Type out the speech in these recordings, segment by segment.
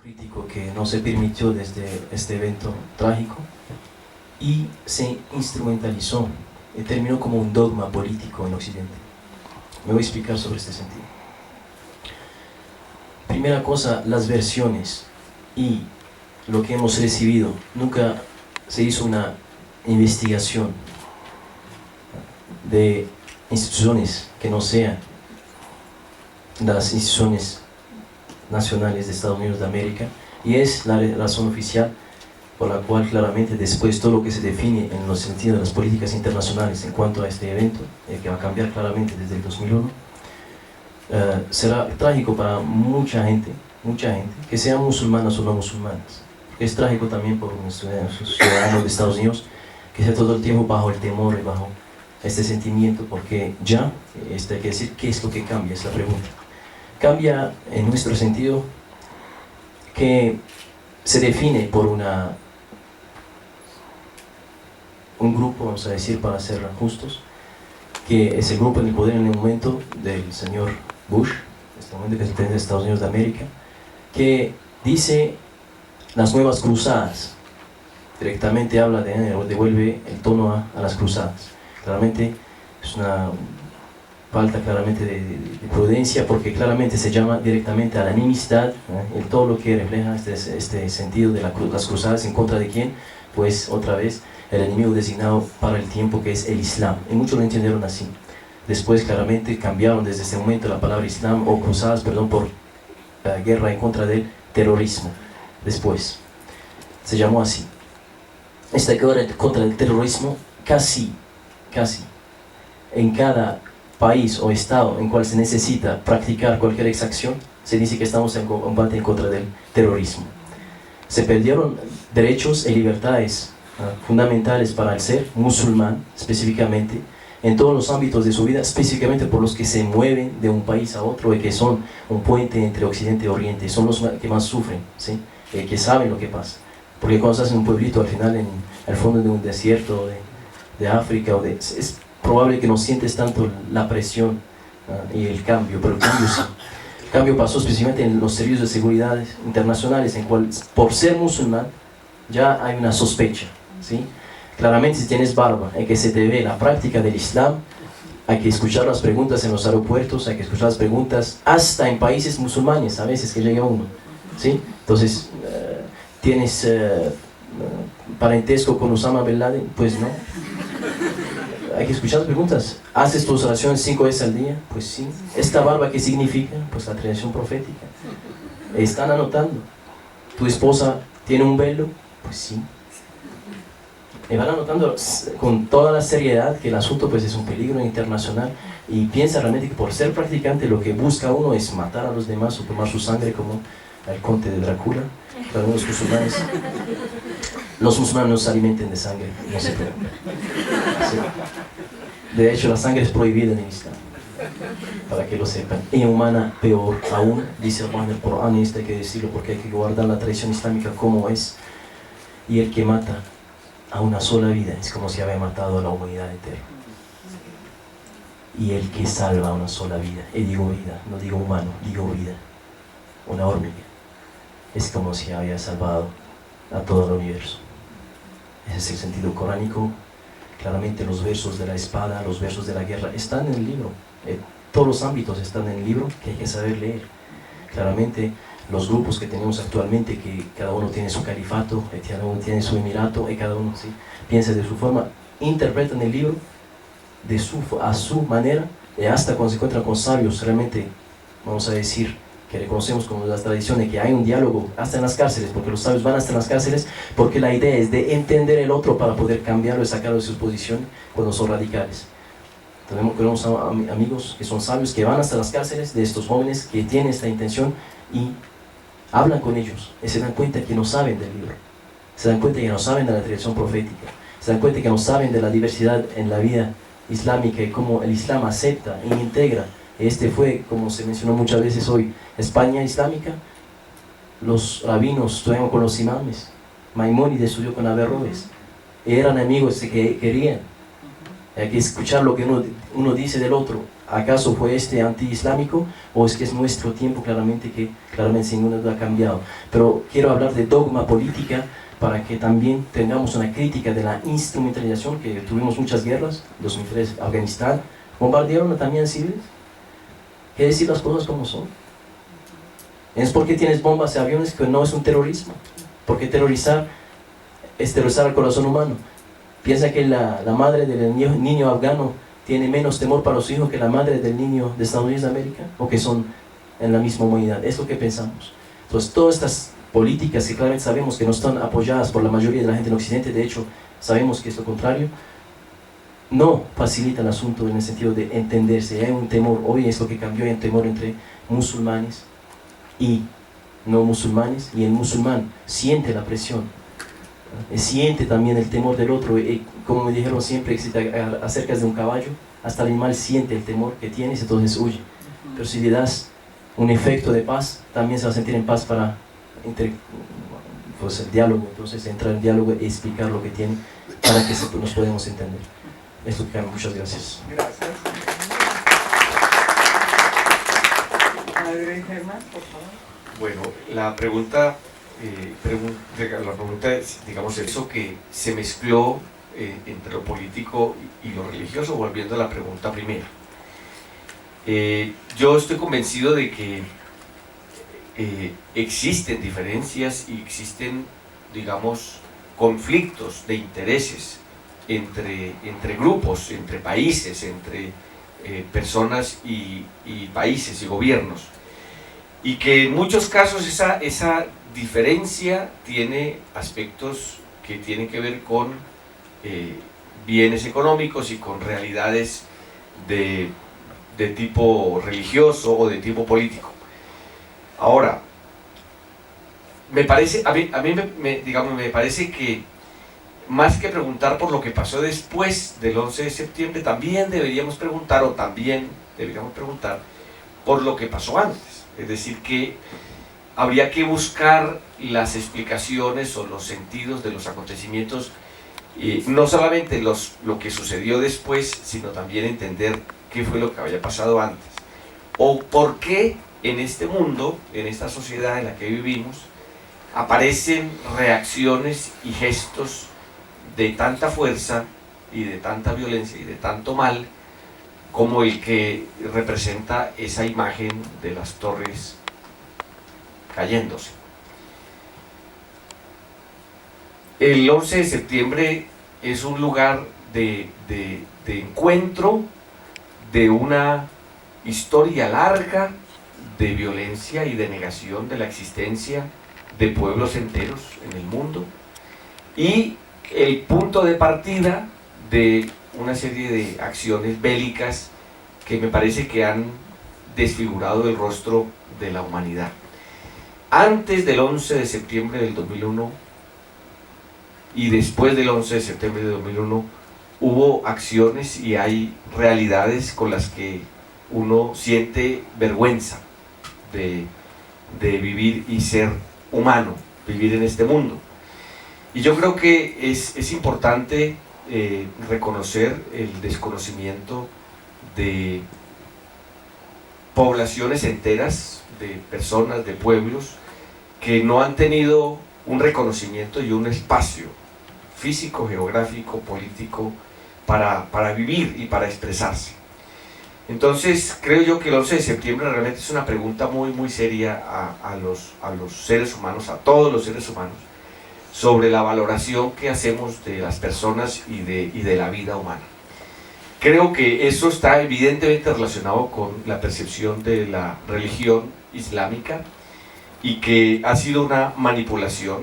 crítico que no se permitió desde este evento trágico y se instrumentalizó y terminó como un dogma político en Occidente. Me voy a explicar sobre este sentido. Primera cosa, las versiones y lo que hemos recibido. Nunca se hizo una investigación de instituciones que no sean las instituciones nacionales de Estados Unidos de América, y es la razón oficial por la cual claramente después todo lo que se define en los sentidos de las políticas internacionales en cuanto a este evento, que va a cambiar claramente desde el 2001, será trágico para mucha gente, que sean musulmanas o no musulmanas. Es trágico también por nuestros ciudadanos de Estados Unidos, que sea todo el tiempo bajo el temor y bajo este sentimiento, porque ya, hay que decir, ¿qué es lo que cambia? Es la pregunta. Cambia en nuestro sentido que se define por un grupo, vamos a decir, para ser justos, que es el grupo en el poder en el momento del señor Bush, en este momento que es el presidente de Estados Unidos de América, que dice las nuevas cruzadas, directamente habla devuelve el tono a las cruzadas. Claramente es una falta claramente de prudencia, porque claramente se llama directamente a la enemistad, en todo lo que refleja este sentido de las cruzadas. ¿En contra de quién? Pues otra vez el enemigo designado para el tiempo, que es el Islam, y muchos lo entendieron así. Después claramente cambiaron desde ese momento la palabra Islam o cruzadas, perdón, por guerra en contra del terrorismo. Después se llamó así. Esta guerra contra el terrorismo casi en cada país o estado en cual se necesita practicar cualquier exacción, se dice que estamos en combate en contra del terrorismo. Se perdieron derechos y libertades fundamentales para el ser musulmán, específicamente, en todos los ámbitos de su vida, específicamente por los que se mueven de un país a otro y que son un puente entre Occidente y Oriente, son los que más sufren, ¿sí? Que saben lo que pasa. Porque cuando estás en un pueblito, al final, en el fondo de un desierto de África, es probable que no sientes tanto la presión y el cambio, pero el cambio sí. El cambio pasó específicamente en los servicios de seguridad internacionales, en cual por ser musulmán ya hay una sospecha, ¿sí? Claramente, si tienes barba y que se te ve la práctica del Islam, hay que escuchar las preguntas en los aeropuertos, hay que escuchar las preguntas hasta en países musulmanes, a veces que llega uno, ¿sí? Entonces, ¿tienes parentesco con Osama Bin Laden? Pues no. Hay que escuchar las preguntas. ¿Haces tus oraciones 5 veces al día? Pues sí. ¿Esta barba qué significa? Pues la tradición profética. ¿Están anotando? ¿Tu esposa tiene un velo? Pues sí. Me van anotando con toda la seriedad que el asunto pues es un peligro internacional, y piensa realmente que por ser practicante lo que busca uno es matar a los demás o tomar su sangre, como el conde de Drácula. Para los musulmanes no se alimentan de sangre, no se preocupen. Sí. De hecho, la sangre es prohibida en el Islam, para que lo sepan. Y humana peor aún, dice Allah en el Corán, y esto hay que decirlo porque hay que guardar la tradición islámica como es. Y el que mata a una sola vida es como si había matado a la humanidad entera. Y el que salva a una sola vida, y digo vida, no digo humano, digo vida, una hormiga, es como si había salvado a todo el universo. Ese es el sentido coránico. Claramente los versos de la espada, los versos de la guerra están en el libro. Todos los ámbitos están en el libro, que hay que saber leer. Claramente los grupos que tenemos actualmente, que cada uno tiene su califato, cada uno tiene su emirato, y cada uno ¿sí? piensa de su forma, interpretan el libro a su manera, y hasta cuando se encuentran con sabios, realmente, vamos a decir, que reconocemos como las tradiciones, que hay un diálogo hasta en las cárceles, porque los sabios van hasta en las cárceles, porque la idea es de entender el otro para poder cambiarlo y sacarlo de sus posiciones cuando son radicales. Tenemos amigos que son sabios, que van hasta las cárceles de estos jóvenes que tienen esta intención y hablan con ellos, y se dan cuenta que no saben del libro, se dan cuenta que no saben de la tradición profética, se dan cuenta que no saben de la diversidad en la vida islámica y cómo el Islam acepta e integra. Este fue, como se mencionó muchas veces hoy, España islámica. Los rabinos estudiaban con los imames, Maimónides estudió con Averroes, eran amigos que querían. Hay que escuchar lo que uno dice del otro, ¿Acaso fue este anti-islámico? ¿O es que es nuestro tiempo claramente que claramente sin ninguna duda ha cambiado? Pero quiero hablar de dogma política para que también tengamos una crítica de la instrumentalización, que tuvimos muchas guerras, 2003 Afganistán, bombardearon también a civiles. ¿Qué decir las cosas como son? Es porque tienes bombas y aviones que no es un terrorismo, porque terrorizar es terrorizar al corazón humano. Piensa que la madre del niño afgano tiene menos temor para los hijos que la madre del niño de Estados Unidos de América, o que son en la misma humanidad. Es lo que pensamos. Entonces, todas estas políticas que claramente sabemos que no están apoyadas por la mayoría de la gente en Occidente, de hecho, sabemos que es lo contrario, no facilita el asunto en el sentido de entenderse. Hay un temor, hoy es lo que cambió, hay un temor entre musulmanes y no musulmanes, y el musulmán siente la presión, siente también el temor del otro, como me dijeron siempre, si te acercas de un caballo, hasta el animal siente el temor que tienes, entonces huye. Pero si le das un efecto de paz, también se va a sentir en paz para pues el diálogo, entonces entrar en diálogo y explicar lo que tiene para que nos podamos entender. Esto, muchas gracias. Gracias. Padre Germán, por favor. Bueno, la pregunta es, digamos, eso que se mezcló entre lo político y lo religioso, volviendo a la pregunta primera. Yo estoy convencido de que existen diferencias y existen, digamos, conflictos de intereses entre grupos, entre países, entre personas y países y gobiernos, y que en muchos casos esa diferencia tiene aspectos que tienen que ver con bienes económicos y con realidades de tipo religioso o de tipo político. Ahora, me parece, a mí me parece que más que preguntar por lo que pasó después del 11 de septiembre, también deberíamos preguntar por lo que pasó antes. Es decir, que habría que buscar las explicaciones o los sentidos de los acontecimientos, no solamente lo que sucedió después, sino también entender qué fue lo que había pasado antes. O por qué en este mundo, en esta sociedad en la que vivimos, aparecen reacciones y gestos de tanta fuerza y de tanta violencia y de tanto mal como el que representa esa imagen de las torres cayéndose. El 11 de septiembre es un lugar de encuentro de una historia larga de violencia y de negación de la existencia de pueblos enteros en el mundo, y el punto de partida de una serie de acciones bélicas que me parece que han desfigurado el rostro de la humanidad. Antes del 11 de septiembre del 2001 y después del 11 de septiembre de 2001 hubo acciones y hay realidades con las que uno siente vergüenza de vivir y ser humano, vivir en este mundo. Y yo creo que es importante reconocer el desconocimiento de poblaciones enteras, de personas, de pueblos, que no han tenido un reconocimiento y un espacio físico, geográfico, político, para vivir y para expresarse. Entonces, creo yo que el 11 de septiembre realmente es una pregunta muy, muy seria a los seres humanos, a todos los seres humanos, sobre la valoración que hacemos de las personas y de la vida humana. Creo que eso está evidentemente relacionado con la percepción de la religión islámica, y que ha sido una manipulación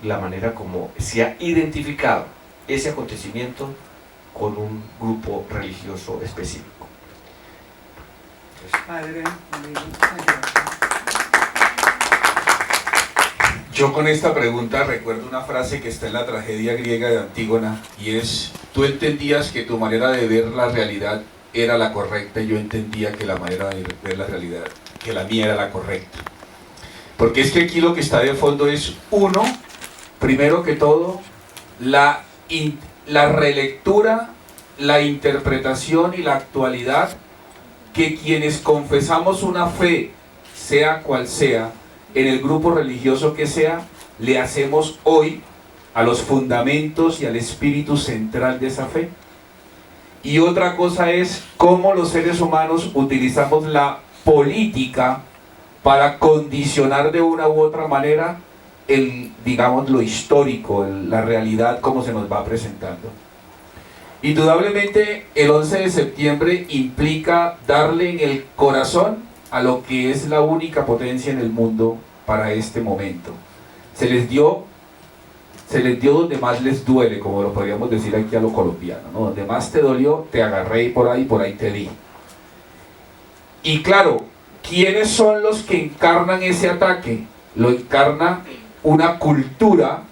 la manera como se ha identificado ese acontecimiento con un grupo religioso específico. Padre, yo con esta pregunta recuerdo una frase que está en la tragedia griega de Antígona, y es: tú entendías que tu manera de ver la realidad era la correcta, y yo entendía que la manera de ver la realidad, que la mía era la correcta. Porque es que aquí lo que está de fondo es, uno, primero que todo, la relectura, la interpretación y la actualidad que quienes confesamos una fe, sea cual sea, en el grupo religioso que sea, le hacemos hoy a los fundamentos y al espíritu central de esa fe. Y otra cosa es cómo los seres humanos utilizamos la política para condicionar de una u otra manera digamos, lo histórico, la realidad como se nos va presentando. Indudablemente el 11 de septiembre implica darle en el corazón a lo que es la única potencia en el mundo para este momento. Se les dio donde más les duele, como lo podríamos decir aquí a lo colombiano, ¿no? Donde más te dolió, te agarré y por ahí te di. Y claro, ¿quiénes son los que encarnan ese ataque? Lo encarna una cultura,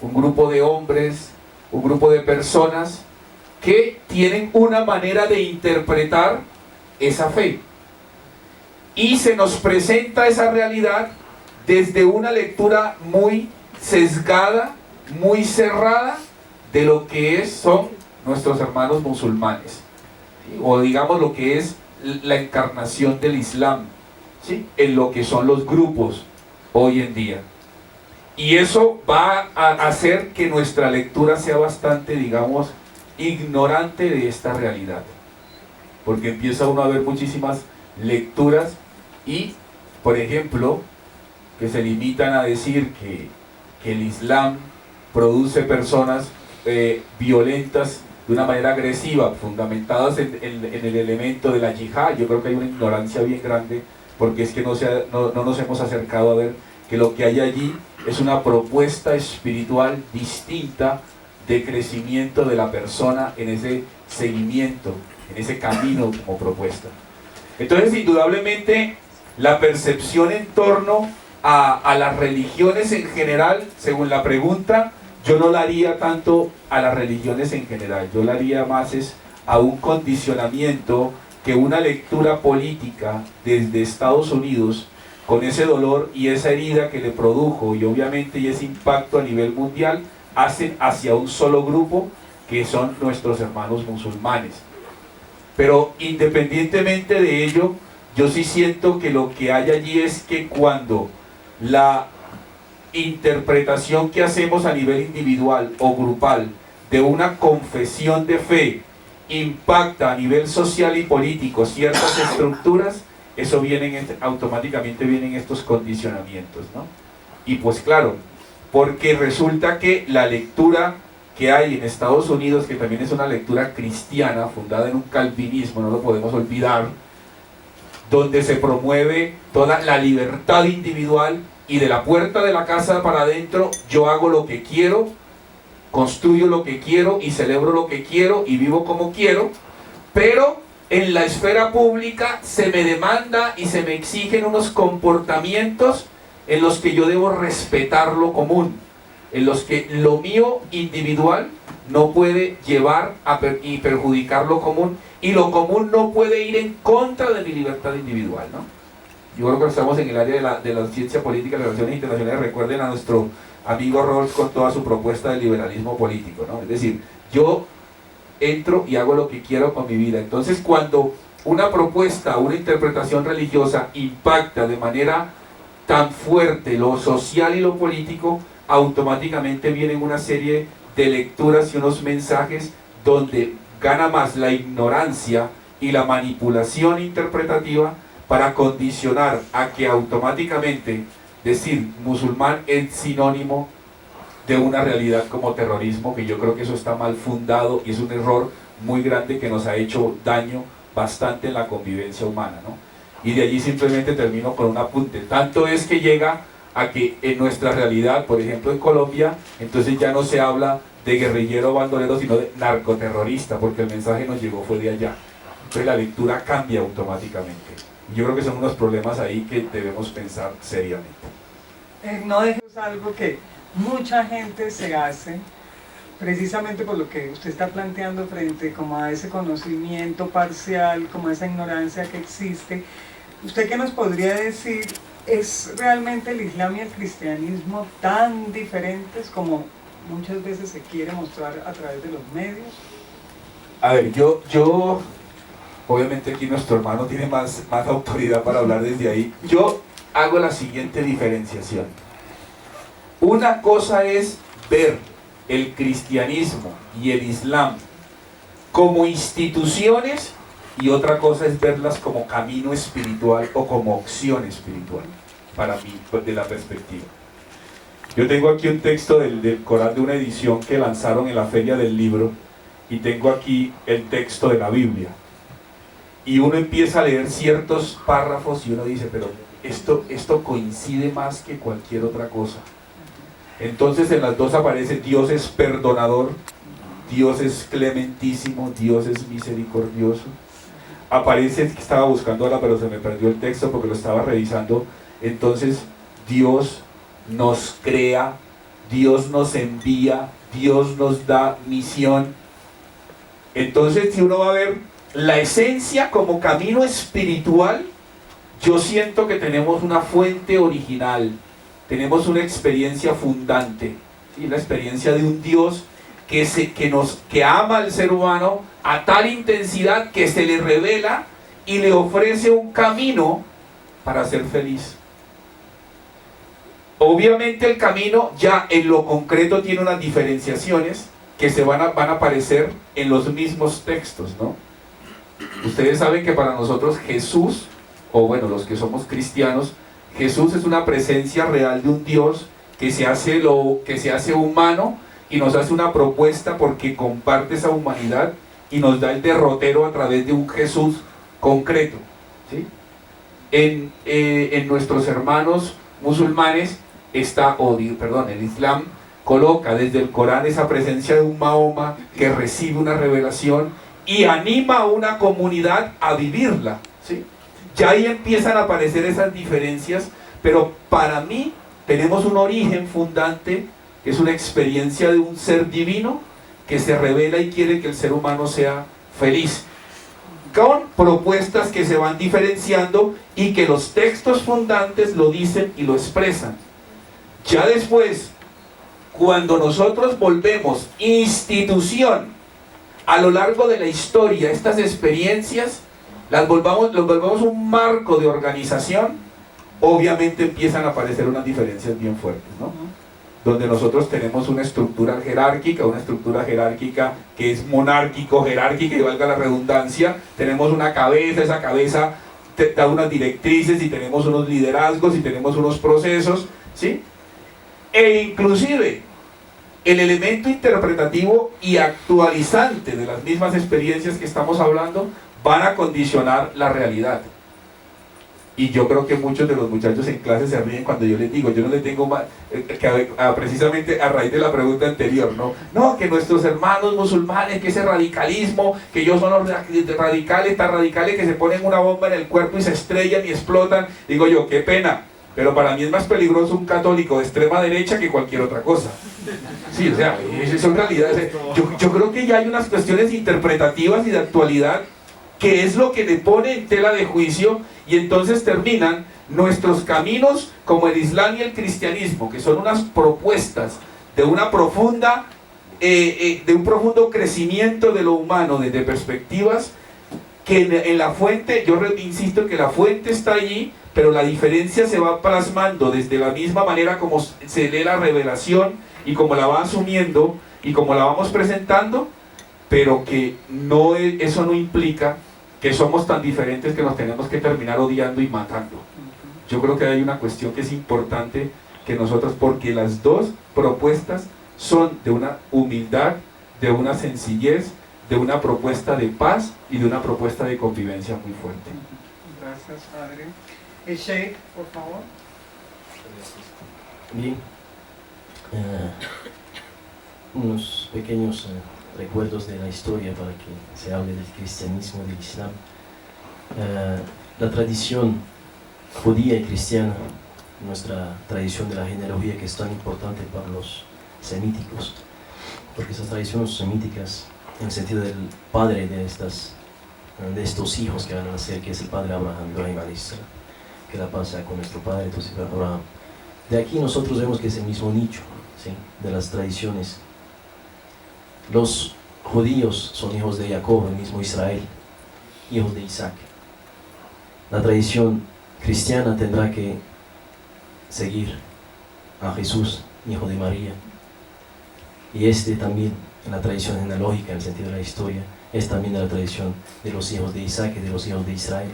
un grupo de hombres, un grupo de personas que tienen una manera de interpretar esa fe. Y se nos presenta esa realidad desde una lectura muy sesgada, muy cerrada de lo que son nuestros hermanos musulmanes, ¿sí? O digamos lo que es la encarnación del Islam, ¿sí? En lo que son los grupos hoy en día. Y eso va a hacer que nuestra lectura sea bastante, digamos, ignorante de esta realidad, porque empieza uno a ver muchísimas lecturas y, por ejemplo, que se limitan a decir que el Islam produce personas violentas de una manera agresiva, fundamentadas en el elemento de la yihad. Yo creo que hay una ignorancia bien grande, porque es que no nos hemos acercado a ver que lo que hay allí es una propuesta espiritual distinta de crecimiento de la persona en ese seguimiento, en ese camino como propuesta. Entonces, indudablemente, la percepción en torno a las religiones en general, según la pregunta, yo no la haría tanto a las religiones en general, yo la haría más a un condicionamiento que una lectura política desde Estados Unidos, con ese dolor y esa herida que le produjo, y obviamente y ese impacto a nivel mundial, hacen hacia un solo grupo, que son nuestros hermanos musulmanes. Pero independientemente de ello, yo sí siento que lo que hay allí es que cuando la interpretación que hacemos a nivel individual o grupal de una confesión de fe impacta a nivel social y político ciertas estructuras, eso automáticamente vienen estos condicionamientos, ¿no? Y pues claro, porque resulta que la lectura que hay en Estados Unidos, que también es una lectura cristiana, fundada en un calvinismo, no lo podemos olvidar, donde se promueve toda la libertad individual, y de la puerta de la casa para adentro yo hago lo que quiero, construyo lo que quiero y celebro lo que quiero y vivo como quiero, pero en la esfera pública se me demanda y se me exigen unos comportamientos en los que yo debo respetar lo común, en los que lo mío individual no puede llevar y perjudicar lo común, y lo común no puede ir en contra de mi libertad individual, ¿no? Yo creo que estamos en el área de la ciencia política y relaciones internacionales. Recuerden a nuestro amigo Rawls con toda su propuesta del liberalismo político, ¿no? Es decir, yo entro y hago lo que quiero con mi vida. Entonces, cuando una propuesta, una interpretación religiosa impacta de manera tan fuerte lo social y lo político, automáticamente vienen una serie de lecturas y unos mensajes donde gana más la ignorancia y la manipulación interpretativa para condicionar a que automáticamente decir musulmán es sinónimo de una realidad como terrorismo, que yo creo que eso está mal fundado y es un error muy grande que nos ha hecho daño bastante en la convivencia humana, ¿no? Y de allí simplemente termino con un apunte. Tanto es que llega a que en nuestra realidad, por ejemplo en Colombia, entonces ya no se habla de guerrillero o bandolero, sino de narcoterrorista, porque el mensaje nos llegó fue de allá. Entonces la lectura cambia automáticamente. Yo creo que son unos problemas ahí que debemos pensar seriamente. No dejes algo que mucha gente se hace, precisamente por lo que usted está planteando frente como a ese conocimiento parcial, como a esa ignorancia que existe. ¿Usted qué nos podría decir? ¿Es realmente el Islam y el cristianismo tan diferentes como muchas veces se quiere mostrar a través de los medios? A ver, yo Obviamente aquí nuestro hermano tiene más autoridad para hablar desde ahí. Yo hago la siguiente diferenciación. Una cosa es ver el cristianismo y el islam como instituciones y otra cosa es verlas como camino espiritual o como opción espiritual, para mí, de la perspectiva. Yo tengo aquí un texto del Corán de una edición que lanzaron en la Feria del Libro y tengo aquí el texto de la Biblia. Y uno empieza a leer ciertos párrafos y uno dice, pero esto coincide más que cualquier otra cosa. Entonces en las dos aparece Dios es perdonador, Dios es clementísimo, Dios es misericordioso. Aparece, que estaba buscando ahora pero se me perdió el texto porque lo estaba revisando. Entonces Dios nos crea, Dios nos envía, Dios nos da misión. Entonces si uno va a ver la esencia como camino espiritual, yo siento que tenemos una fuente original, tenemos una experiencia fundante, ¿sí? La experiencia de un Dios que ama al ser humano a tal intensidad que se le revela y le ofrece un camino para ser feliz. Obviamente el camino ya en lo concreto tiene unas diferenciaciones que se van a aparecer en los mismos textos, ¿no? Ustedes saben que para nosotros Jesús, o bueno, los que somos cristianos, Jesús es una presencia real de un Dios que se hace humano y nos hace una propuesta porque comparte esa humanidad y nos da el derrotero a través de un Jesús concreto, ¿sí? En nuestros hermanos musulmanes el Islam coloca desde el Corán esa presencia de un Mahoma que recibe una revelación y anima a una comunidad a vivirla, ¿sí? Ya ahí empiezan a aparecer esas diferencias, pero para mí tenemos un origen fundante, que es una experiencia de un ser divino que se revela y quiere que el ser humano sea feliz, con propuestas que se van diferenciando y que los textos fundantes lo dicen y lo expresan. Ya después, cuando nosotros volvemos institución a lo largo de la historia, estas experiencias, los volvamos un marco de organización, obviamente empiezan a aparecer unas diferencias bien fuertes, ¿no? Donde nosotros tenemos una estructura jerárquica que es monárquico-jerárquica, y valga la redundancia, tenemos una cabeza, esa cabeza da unas directrices y tenemos unos liderazgos y tenemos unos procesos, ¿sí? E inclusive el elemento interpretativo y actualizante de las mismas experiencias que estamos hablando van a condicionar la realidad. Y yo creo que muchos de los muchachos en clase se ríen cuando yo les digo, yo no les tengo más, precisamente a raíz de la pregunta anterior, no, que nuestros hermanos musulmanes, que ese radicalismo, que ellos son los radicales, tan radicales que se ponen una bomba en el cuerpo y se estrellan y explotan. Digo yo, qué pena, pero para mí es más peligroso un católico de extrema derecha que cualquier otra cosa. Sí, o sea, son realidades. Yo creo que ya hay unas cuestiones interpretativas y de actualidad que es lo que le pone en tela de juicio, y entonces terminan nuestros caminos como el Islam y el cristianismo, que son unas propuestas de una profunda, de un profundo crecimiento de lo humano desde perspectivas que en la fuente, yo insisto que la fuente está allí, pero la diferencia se va plasmando desde la misma manera como se lee la revelación y como la va asumiendo y como la vamos presentando, pero que eso no implica que somos tan diferentes que nos tenemos que terminar odiando y matando. Yo creo que hay una cuestión que es importante que nosotros, porque las dos propuestas son de una humildad, de una sencillez, de una propuesta de paz y de una propuesta de convivencia muy fuerte. Gracias, padre. Sheikh, por favor. Bien. Unos pequeños recuerdos de la historia para que se hable del cristianismo, del Islam. La tradición judía y cristiana, nuestra tradición de la genealogía, que es tan importante para los semíticos, porque esas tradiciones semíticas, en el sentido del padre de estos hijos que van a nacer, que es el padre Abraham, que la pasa con nuestro padre, entonces Abraham. De aquí nosotros vemos que es el mismo nicho, ¿sí?, de las tradiciones. Los judíos son hijos de Jacob, el mismo Israel, hijos de Isaac. La tradición cristiana tendrá que seguir a Jesús, hijo de María. Y también, en la tradición genealógica, en el sentido de la historia, es también de la tradición de los hijos de Isaac y de los hijos de Israel.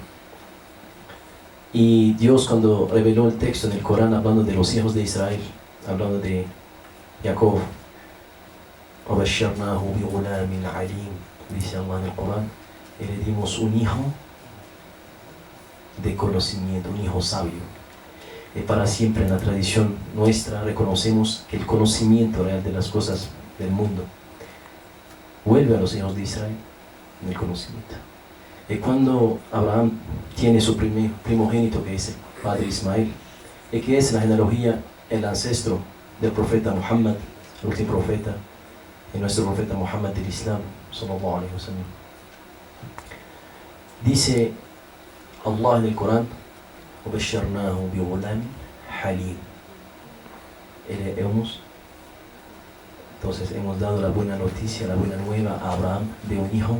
Y Dios, cuando reveló el texto en el Corán hablando de los hijos de Israel, hablando de Jacob, dice Allah en el Corán, y le dimos un hijo de conocimiento, un hijo sabio. Y para siempre en la tradición nuestra reconocemos que el conocimiento real de las cosas del mundo vuelve a los hijos de Israel en el conocimiento. Y cuando Abraham tiene su primogénito, que es el padre Ismael, y que es la genealogía, el ancestro del profeta Muhammad, el último profeta, y nuestro profeta Muhammad del Islam, sallallahu alaihi wasallam, dice Allah en el Corán, وَبَشَّرْنَاهُ بِغُلَامٍ حَلِيمٍ. Entonces hemos dado la buena noticia, la buena nueva a Abraham de un hijo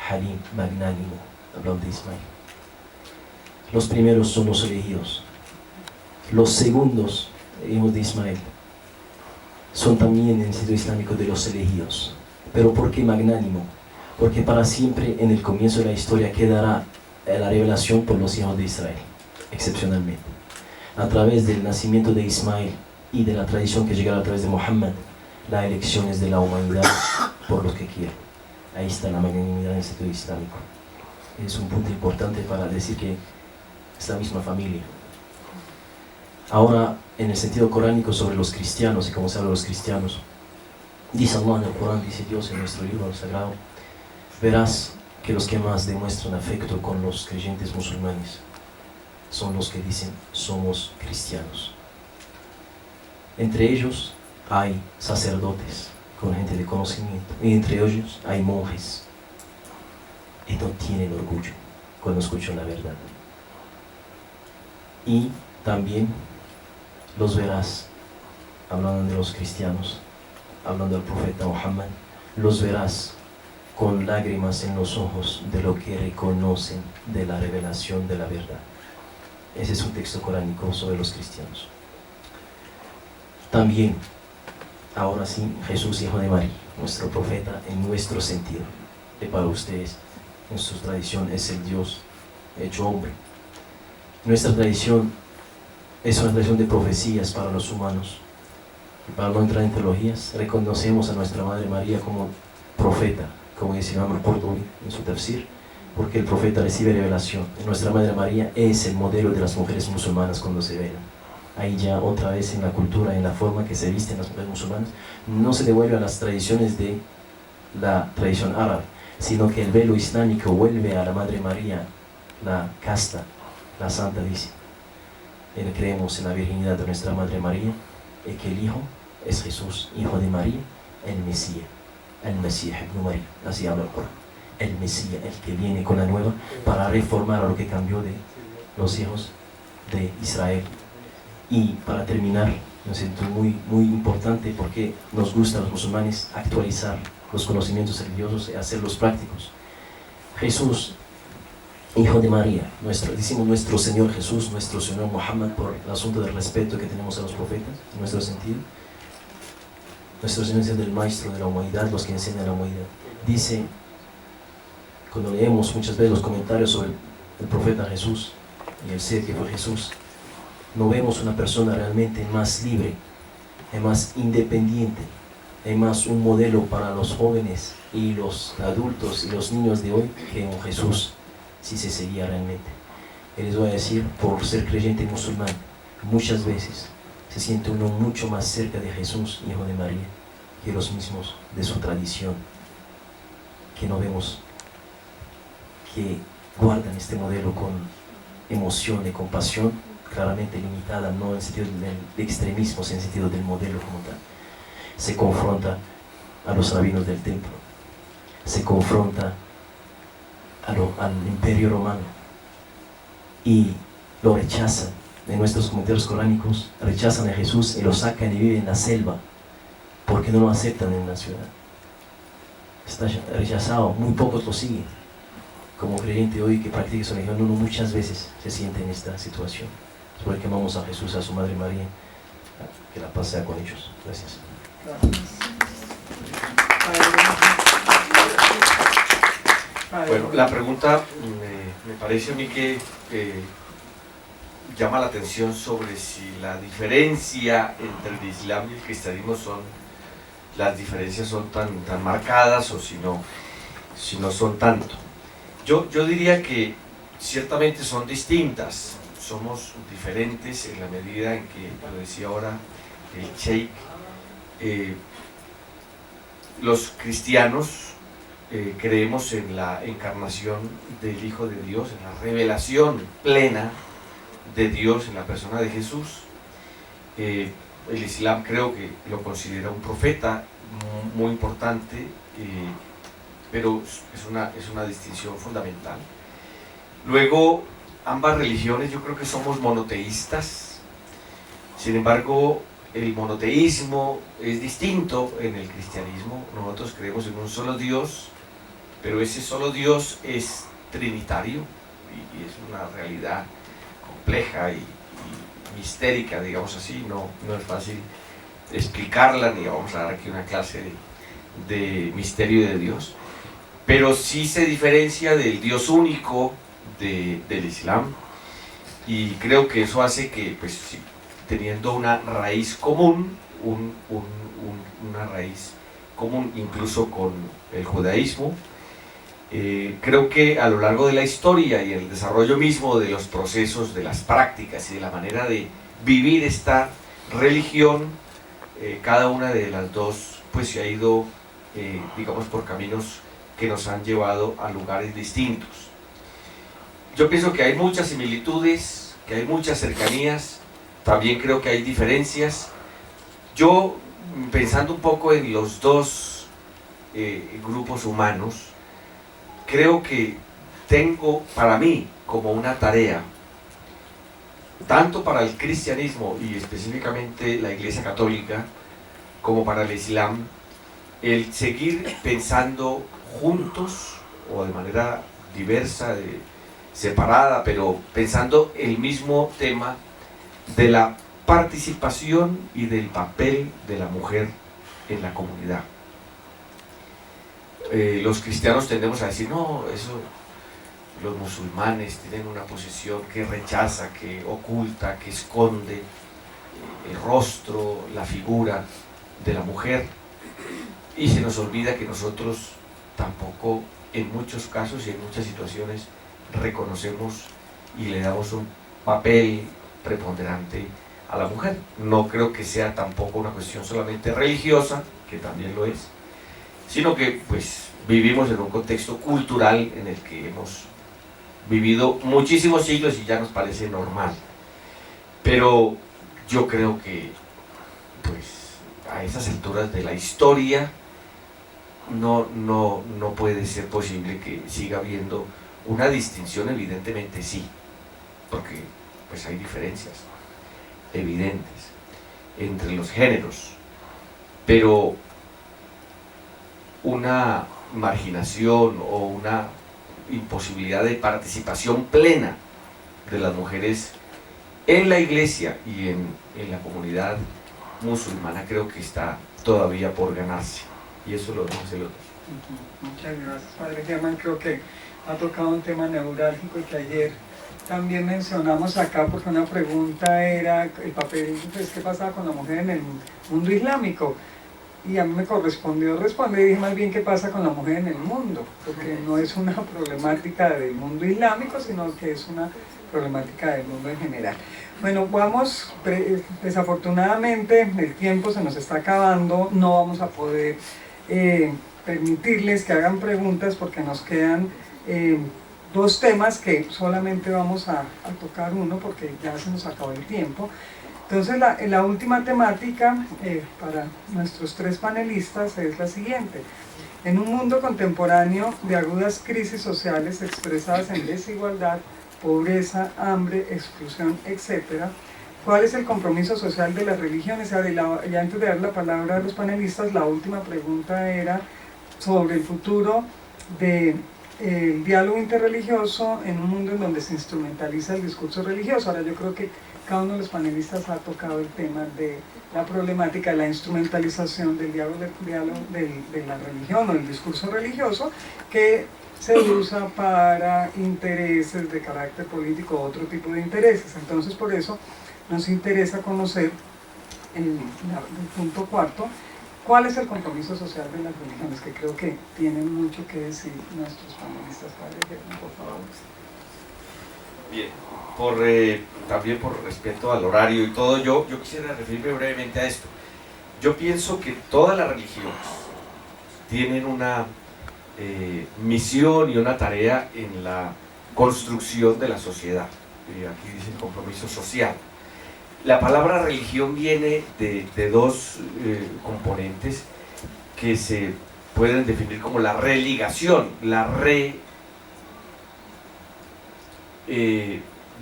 Halim, magnánimo, hablando de Ismael. Los primeros son los elegidos. Los segundos, hijos de Ismael, son también en el sentido islámico de los elegidos. ¿Pero por qué magnánimo? Porque para siempre en el comienzo de la historia quedará la revelación por los hijos de Israel, excepcionalmente. A través del nacimiento de Ismael y de la tradición que llegará a través de Muhammad, la elección es de la humanidad por los que quieren. Ahí está la magnanimidad en el sentido islámico. Es un punto importante para decir que es la misma familia. Ahora, en el sentido coránico sobre los cristianos y cómo se habla de los cristianos, dice Allah en el Corán, dice Dios en nuestro libro sagrado, verás que los que más demuestran afecto con los creyentes musulmanes son los que dicen somos cristianos. Entre ellos hay sacerdotes con gente de conocimiento, y entre ellos hay monjes, y no tienen orgullo cuando escuchan la verdad. Y también los verás, hablando de los cristianos, hablando del profeta Muhammad, los verás con lágrimas en los ojos de lo que reconocen de la revelación de la verdad. Ese es un texto coránico sobre los cristianos. También, ahora sí, Jesús, hijo de María, nuestro profeta en nuestro sentido, que para ustedes, en su tradición, es el Dios hecho hombre. Nuestra tradición es una tradición de profecías para los humanos. Y para no entrar en teologías, reconocemos a nuestra Madre María como profeta, como dice el Imam al-Qurtubi en su tafsir, porque el profeta recibe revelación. Y nuestra Madre María es el modelo de las mujeres musulmanas cuando se velan. Ahí ya otra vez en la cultura, en la forma que se visten las mujeres musulmanas, no se devuelve a las tradiciones de la tradición árabe, sino que el velo islámico vuelve a la Madre María, la casta, la santa, dice. Y creemos en la virginidad de nuestra Madre María y que el Hijo es Jesús, hijo de María, el Mesías. El Mesías ibn María, así habla el Corán. El Mesías, el que viene con la nueva para reformar a lo que cambió de los hijos de Israel. Y para terminar, me siento muy importante porque nos gusta a los musulmanes actualizar los conocimientos religiosos y hacerlos prácticos. Jesús, hijo de María, decimos nuestro Señor Jesús, nuestro Señor Muhammad, por el asunto del respeto que tenemos a los profetas, en nuestro sentido. Nuestro Señor es el maestro de la humanidad, los que enseñan la humanidad. Dice, cuando leemos muchas veces los comentarios sobre el profeta Jesús y el ser que fue Jesús, no vemos una persona realmente más libre, más independiente, más un modelo para los jóvenes y los adultos y los niños de hoy que un Jesús, si se seguía realmente. Y les voy a decir, por ser creyente musulmán, muchas veces se siente uno mucho más cerca de Jesús, hijo de María, que los mismos de su tradición, que no vemos, que guardan este modelo con emoción y compasión, claramente limitada, no en el sentido de extremismo, sino en el sentido del modelo como tal. Se confronta a los rabinos del templo, se confronta al imperio romano y lo rechazan. En nuestros comentarios coránicos rechazan a Jesús y lo sacan y viven en la selva porque no lo aceptan en la ciudad. Está rechazado, muy pocos lo siguen. como creyente hoy que practique su religión, uno muchas veces se siente en esta situación. Es por el que amamos a Jesús, a su Madre María, que la paz sea con ellos. Gracias. Bueno, la pregunta me parece a mí que llama la atención sobre si la diferencia entre el Islam y el cristianismo las diferencias son tan marcadas o si no son tanto. Yo diría que ciertamente son distintas, somos diferentes en la medida en que, lo decía ahora el Sheikh, los cristianos creemos en la encarnación del Hijo de Dios, en la revelación plena de Dios en la persona de Jesús. El Islam creo que lo considera un profeta muy importante, pero es una distinción fundamental. Luego, ambas religiones yo creo que somos monoteístas. Sin embargo, el monoteísmo es distinto en el cristianismo. Nosotros creemos en un solo Dios, pero ese solo Dios es trinitario y es una realidad compleja y mistérica, digamos así. No es fácil explicarla, ni vamos a dar aquí una clase de misterio de Dios, pero sí se diferencia del Dios único del Islam, y creo que eso hace que, pues, teniendo una raíz común, una raíz común incluso con el judaísmo, creo que a lo largo de la historia y el desarrollo mismo de los procesos, de las prácticas y de la manera de vivir esta religión, cada una de las dos pues se ha ido, digamos, por caminos que nos han llevado a lugares distintos. Yo pienso que hay muchas similitudes, que hay muchas cercanías, también creo que hay diferencias. Yo, pensando un poco en los dos grupos humanos, creo que tengo para mí como una tarea, tanto para el cristianismo y específicamente la Iglesia Católica, como para el Islam, el seguir pensando juntos o de manera diversa, separada, pero pensando el mismo tema de la participación y del papel de la mujer en la comunidad. Los cristianos tendemos a decir, no, eso los musulmanes tienen una posición que rechaza, que oculta, que esconde el rostro, la figura de la mujer, y se nos olvida que nosotros tampoco en muchos casos y en muchas situaciones reconocemos y le damos un papel preponderante a la mujer. No creo que sea tampoco una cuestión solamente religiosa, que también lo es, sino que pues vivimos en un contexto cultural en el que hemos vivido muchísimos siglos y ya nos parece normal. Pero yo creo que pues a esas alturas de la historia no puede ser posible que siga habiendo una distinción. Evidentemente sí, porque pues hay diferencias evidentes entre los géneros, pero una marginación o una imposibilidad de participación plena de las mujeres en la iglesia y en la comunidad musulmana creo que está todavía por ganarse, y eso lo vemos el otro. Muchas gracias, Padre Germán. Creo que ha tocado un tema neurálgico y que ayer también mencionamos acá, porque una pregunta era el papel, pues, ¿qué pasaba con la mujer en el mundo islámico? Y a mí me correspondió responder y dije más bien qué pasa con la mujer en el mundo, porque no es una problemática del mundo islámico, sino que es una problemática del mundo en general. Bueno, vamos, desafortunadamente el tiempo se nos está acabando, no vamos a poder permitirles que hagan preguntas porque nos quedan dos temas que solamente vamos a tocar uno porque ya se nos acabó el tiempo. Entonces la última temática para nuestros tres panelistas es la siguiente. En un mundo contemporáneo de agudas crisis sociales expresadas en desigualdad, pobreza, hambre, exclusión, etc., ¿cuál es el compromiso social de las religiones? Y antes de dar la palabra a los panelistas, la última pregunta era sobre el futuro de el diálogo interreligioso en un mundo en donde se instrumentaliza el discurso religioso. Ahora yo creo que cada uno de los panelistas ha tocado el tema de la problemática de la instrumentalización del diálogo de la religión o del discurso religioso, que se usa para intereses de carácter político o otro tipo de intereses. Entonces por eso nos interesa conocer el punto cuarto, ¿cuál es el compromiso social de las religiones? Que creo que tienen mucho que decir nuestros panelistas. Padre Germán, por favor. Bien, también por respeto al horario y todo, yo quisiera referirme brevemente a esto. Yo pienso que todas las religiones tienen una misión y una tarea en la construcción de la sociedad. Aquí dice el compromiso social. La palabra religión viene de dos componentes que se pueden definir como la religación, la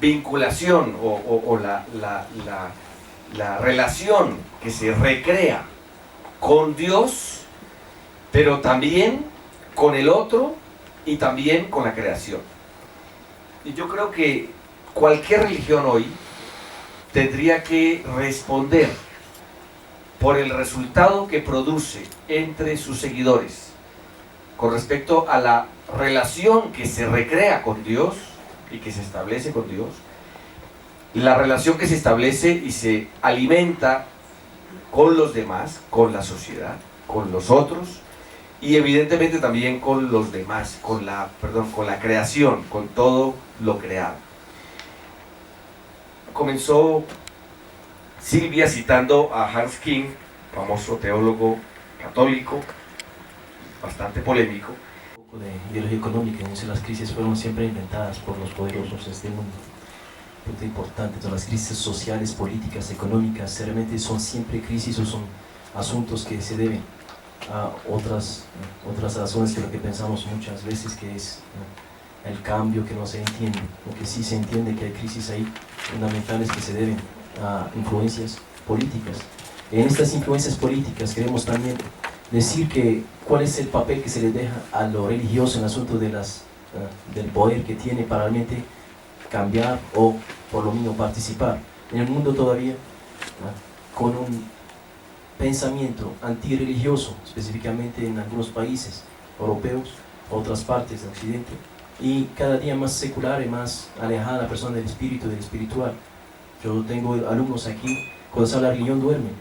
vinculación o la relación que se recrea con Dios, pero también con el otro y también con la creación. Y yo creo que cualquier religión hoy tendría que responder por el resultado que produce entre sus seguidores con respecto a la relación que se recrea con Dios y que se establece con Dios, la relación que se establece y se alimenta con los demás, con la sociedad, con los otros y evidentemente también con los demás, con la creación, con todo lo creado. Comenzó Silvia citando a Hans King, famoso teólogo católico, bastante polémico. Un poco de ideología económica, entonces las crisis fueron siempre inventadas por los poderosos de este mundo. Punto importante, entonces las crisis sociales, políticas, económicas, realmente son siempre crisis o son asuntos que se deben a otras razones que lo que pensamos muchas veces, que es el cambio que no se entiende, porque sí se entiende que hay crisis ahí fundamentales que se deben a influencias políticas. En estas influencias políticas queremos también decir que cuál es el papel que se le deja a lo religioso en el asunto de del poder que tiene para realmente cambiar o por lo menos participar en el mundo todavía con un pensamiento antirreligioso, específicamente en algunos países europeos, otras partes del occidente, y cada día más secular y más alejada la persona del espíritu, del espiritual. Yo tengo alumnos aquí, cuando se habla de religión duermen.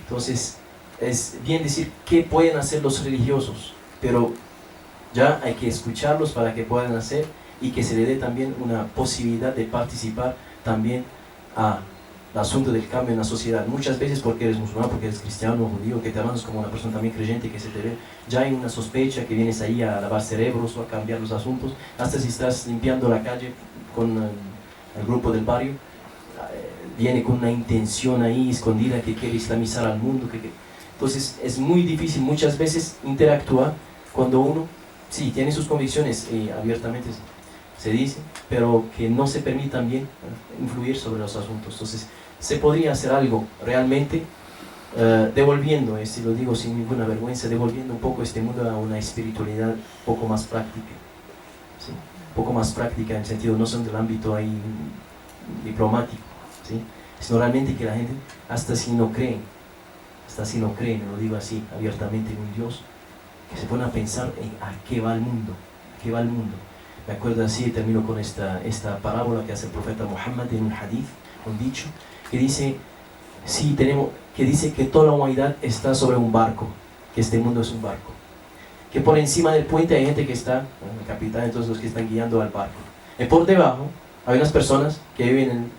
Entonces es bien decir qué pueden hacer los religiosos, pero ya hay que escucharlos para que puedan hacer y que se le dé también una posibilidad de participar también al asunto del cambio en la sociedad. Muchas veces porque eres musulmán, porque eres cristiano o judío, que te amas como una persona también creyente, que se te ve, ya hay una sospecha que vienes ahí a lavar cerebros o a cambiar los asuntos, hasta si estás limpiando la calle con el grupo del barrio, viene con una intención ahí escondida que quiere islamizar al mundo. Entonces es muy difícil muchas veces interactuar cuando uno, sí, tiene sus convicciones y abiertamente se dice, pero que no se permitan bien influir sobre los asuntos. Entonces se podría hacer algo realmente devolviendo, lo digo sin ninguna vergüenza, devolviendo un poco este mundo a una espiritualidad un poco más práctica, ¿sí? Un poco más práctica en el sentido, no son del ámbito ahí diplomático, ¿sí? Sino realmente que la gente, hasta si no creen, lo digo así abiertamente, en un Dios, que se ponen a pensar en a qué va el mundo, Me acuerdo así, termino con esta parábola que hace el profeta Muhammad en un hadith, un dicho, que dice, que dice que toda la humanidad está sobre un barco, que este mundo es un barco, que por encima del puente hay gente que está, el capitán, entonces los que están guiando al barco, y por debajo hay unas personas que viven en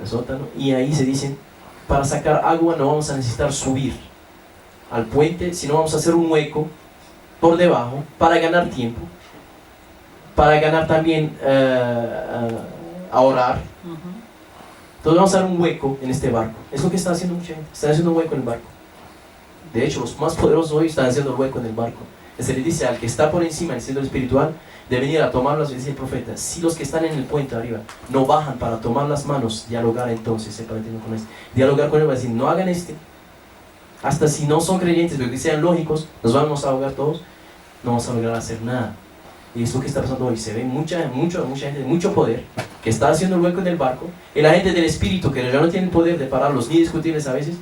el sótano, y ahí se dicen, para sacar agua no vamos a necesitar subir al puente, sino vamos a hacer un hueco por debajo para ganar tiempo, para ganar también ahorrar. Entonces vamos a dar un hueco en este barco. Es lo que está haciendo mucha gente, están haciendo un hueco en el barco. De hecho, los más poderosos hoy están haciendo el hueco en el barco. Se le dice al que está por encima, el cielo espiritual, de venir a tomarlas, y dice el profeta, si los que están en el puente arriba no bajan para tomar las manos, dialogar entonces, dialogar con él, va a decir, no hagan hasta si no son creyentes, pero que sean lógicos, nos vamos a ahogar todos, no vamos a lograr hacer nada. Y es lo que está pasando hoy. Se ve mucha gente, mucho poder, que está haciendo el hueco en el barco, y la gente del espíritu, que ya no tiene el poder de pararlos, ni discutirles a veces,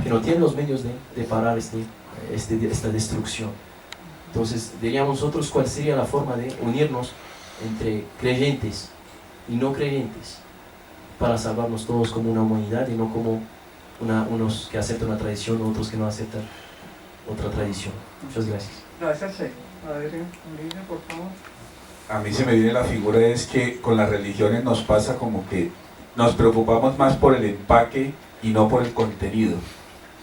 que no tienen los medios de parar esta destrucción. Entonces, diríamos nosotros cuál sería la forma de unirnos entre creyentes y no creyentes, para salvarnos todos como una humanidad y no como unos que aceptan una tradición, otros que no aceptan otra tradición. Muchas gracias. Gracias, Sheikh. Adrián, por favor. A mí se me viene la figura es que con las religiones nos pasa como que nos preocupamos más por el empaque y no por el contenido.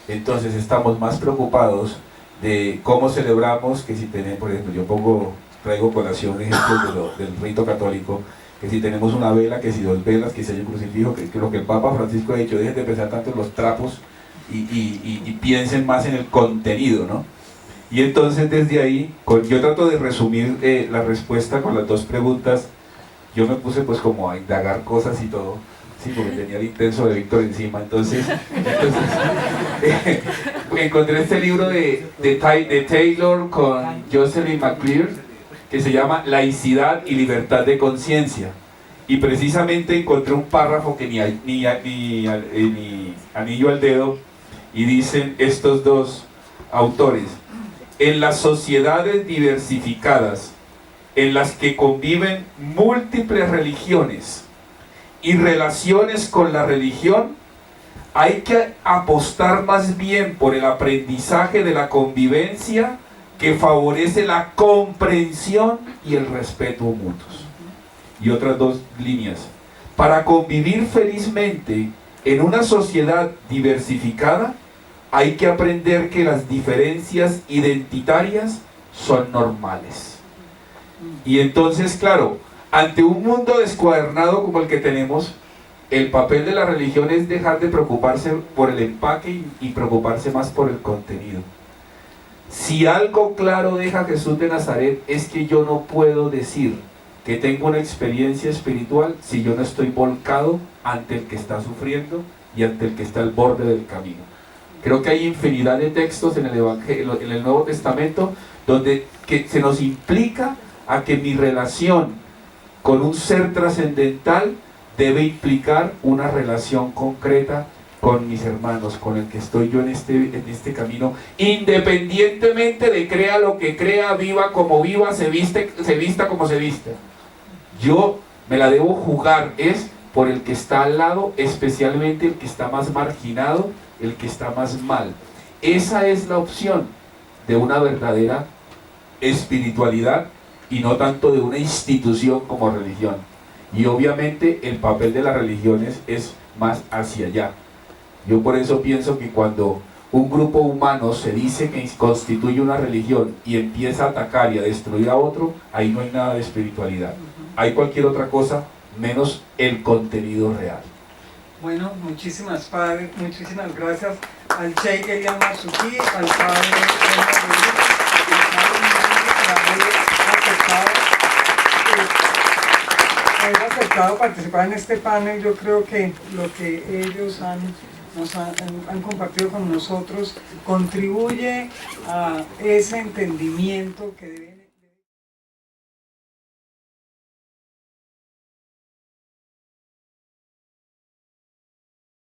Entonces estamos más preocupados de cómo celebramos, que si tenemos, por ejemplo, traigo colación ejemplos del rito católico, que si tenemos una vela, que si 2 velas, que si hay un crucifijo, que lo que el Papa Francisco ha dicho, dejen de pensar tanto en los trapos y piensen más en el contenido, ¿no? Y entonces desde ahí, yo trato de resumir la respuesta con las 2 preguntas. Yo me puse pues como a indagar cosas y todo, sí, porque tenía el intenso de Víctor encima. Entonces encontré este libro de Taylor con Jocelyn McClure, que se llama Laicidad y Libertad de Conciencia. Y precisamente encontré un párrafo que ni anillo al dedo, y dicen estos 2 autores: en las sociedades diversificadas, en las que conviven múltiples religiones y relaciones con la religión, hay que apostar más bien por el aprendizaje de la convivencia, que favorece la comprensión y el respeto mutuos. Y otras 2 líneas: para convivir felizmente en una sociedad diversificada, hay que aprender que las diferencias identitarias son normales. Y entonces, claro, ante un mundo descuadernado como el que tenemos, el papel de la religión es dejar de preocuparse por el empaque y preocuparse más por el contenido. Si algo claro deja Jesús de Nazaret, es que yo no puedo decir que tengo una experiencia espiritual si yo no estoy volcado ante el que está sufriendo y ante el que está al borde del camino. Creo que hay infinidad de textos en el Evangelio, en el Nuevo Testamento, donde se nos implica a que mi relación con un ser trascendental debe implicar una relación concreta con mis hermanos, con el que estoy yo en este camino, independientemente de crea lo que crea, viva como viva, se vista como se vista. Yo me la debo jugar es por el que está al lado, especialmente el que está más marginado, el que está más mal. Esa es la opción de una verdadera espiritualidad y no tanto de una institución como religión. Y obviamente el papel de las religiones es más hacia allá. Yo por eso pienso que cuando un grupo humano se dice que constituye una religión y empieza a atacar y a destruir a otro, ahí no hay nada de espiritualidad. Hay cualquier otra cosa menos el contenido real. Bueno, muchísimas gracias al Sheikh Elian Masuki, al padre haber aceptado participar en este panel. Yo creo que lo que ellos han compartido con nosotros contribuye a ese entendimiento que deben